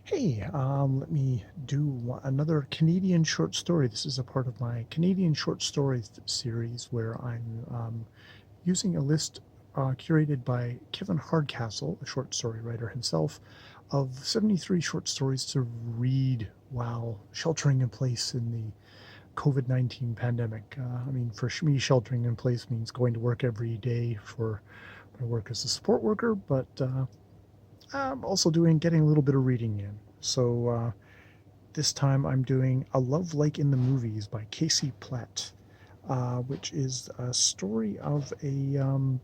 Hey, let me do another Canadian short story. This is a part of my Canadian short story series where I'm using a list curated by Kevin Hardcastle, a short story writer himself, of 73 short stories to read while sheltering in place in the COVID-19 pandemic. I mean, for me, sheltering in place means going to work every day for my work as a support worker, but I'm also getting a little bit of reading in. So this time I'm doing A Love Like in the Movies by Casey Plett, which is a story of a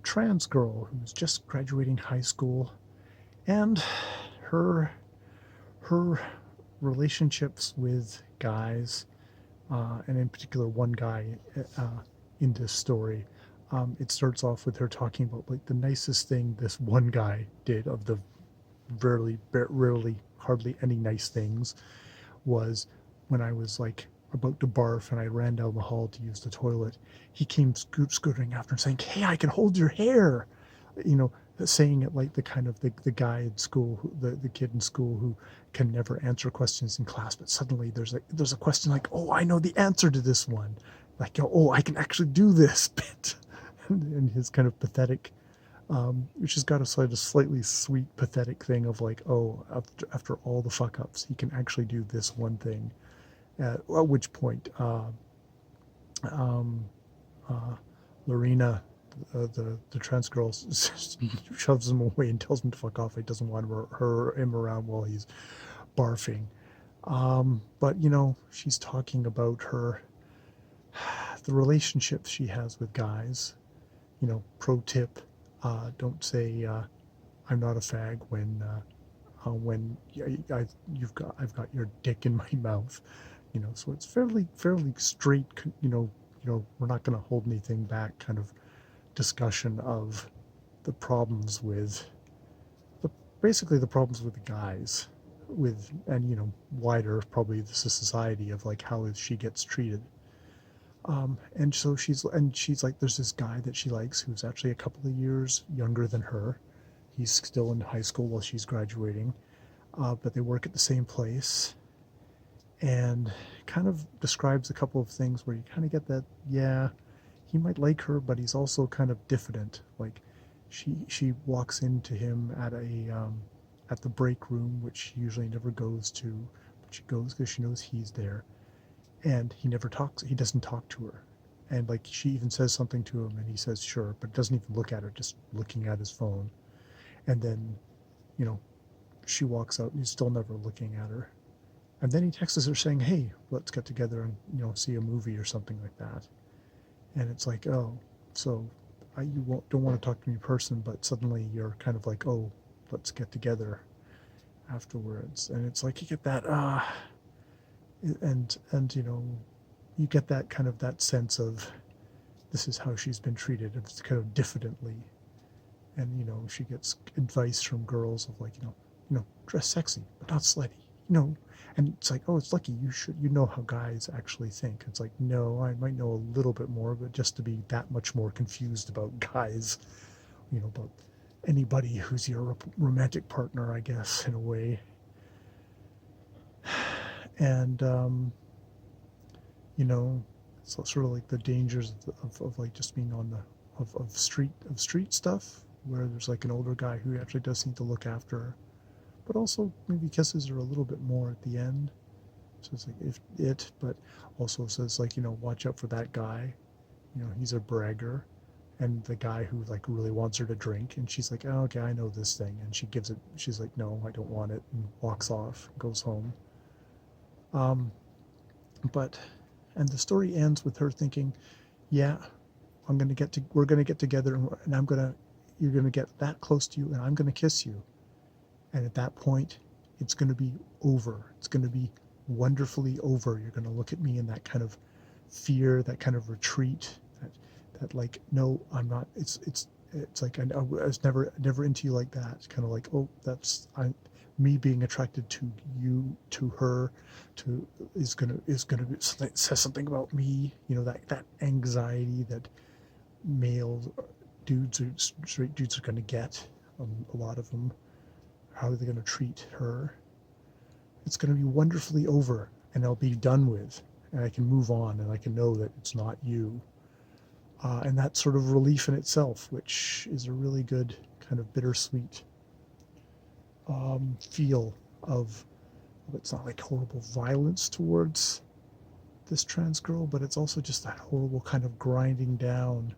trans girl who's just graduating high school, and her her relationships with guys, and in particular one guy in this story. It starts off with her talking about like the nicest thing this one guy did of the rarely, hardly any nice things, was when I was like about to barf and I ran down the hall to use the toilet. He came scooting after and saying, "Hey, I can hold your hair," you know, saying it like the kind of the guy in school, the kid in school who can never answer questions in class, but suddenly there's a question like, "Oh, I know the answer to this one," like, "Oh, I can actually do this bit," and his kind of pathetic, which has got a sort of slightly sweet, pathetic thing of like, oh, after all the fuck ups, he can actually do this one thing. At which point, um, uh, Lorena, the trans girl, shoves him away and tells him to fuck off. He doesn't want him around while he's barfing. But she's talking about the relationships she has with guys. Pro tip: don't say I'm not a fag when I've got your dick in my mouth. So it's fairly straight. We're not going to hold anything back. Kind of discussion of the problems with the basically the problems with the guys, with and wider probably the society of like how she gets treated. And so she's like, there's this guy that she likes who's actually a couple of years younger than her. He's still in high school while she's graduating, but they work at the same place, and kind of describes a couple of things where you kind of get that, yeah, he might like her, but he's also kind of diffident. Like she walks into him at the break room, which she usually never goes to, but she goes because she knows he's there, and he doesn't talk to her, and like she even says something to him and he says sure, but doesn't even look at her, just looking at his phone. And then you know she walks out and he's still never looking at her. And then he texts her saying, "Hey, let's get together and see a movie or something like that." And it's like, oh, so don't want to talk to me in person, but suddenly you're kind of like, oh, let's get together afterwards. And it's like you get that and you get that kind of that sense of this is how she's been treated. It's kind of diffidently, and she gets advice from girls of like, dress sexy but not slutty, and it's like, oh, it's lucky you know how guys actually think. It's like, no, I might know a little bit more, but just to be that much more confused about guys, about anybody who's your romantic partner, I guess, in a way. And you know, so sort of like the dangers of like just being on the of street stuff, where there's like an older guy who actually does seem to look after her, but also maybe kisses her a little bit more at the end. So it's like but also says like, watch out for that guy. He's a bragger, and the guy who like really wants her to drink, and she's like, oh, okay, I know this thing, and she gives it. She's like, no, I don't want it, and walks off, goes home. Um, but and the story ends with her thinking, yeah, we're gonna get together, and you're gonna get that close to you, and I'm gonna kiss you, and at that point, it's gonna be over. It's gonna be wonderfully over. You're gonna look at me in that kind of fear, that kind of retreat, that like, no, I'm not. It's like I was never into you like that. Kind of like, oh, that's me being attracted to you, to her, to is gonna be, says something about me. That anxiety that male dudes or straight dudes are gonna get. A lot of them how are they going to treat her? It's going to be wonderfully over, and I'll be done with, and I can move on, and I can know that it's not you. And that sort of relief in itself, which is a really good kind of bittersweet feel of, it's not like horrible violence towards this trans girl, but it's also just that horrible kind of grinding down,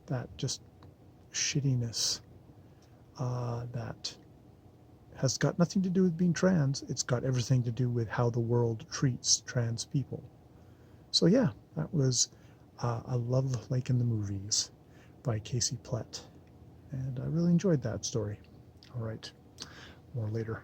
that just shittiness that has got nothing to do with being trans. It's got everything to do with how the world treats trans people. So yeah, that was A Love Like in the Movies by Casey Plett. And I really enjoyed that story. All right, more later.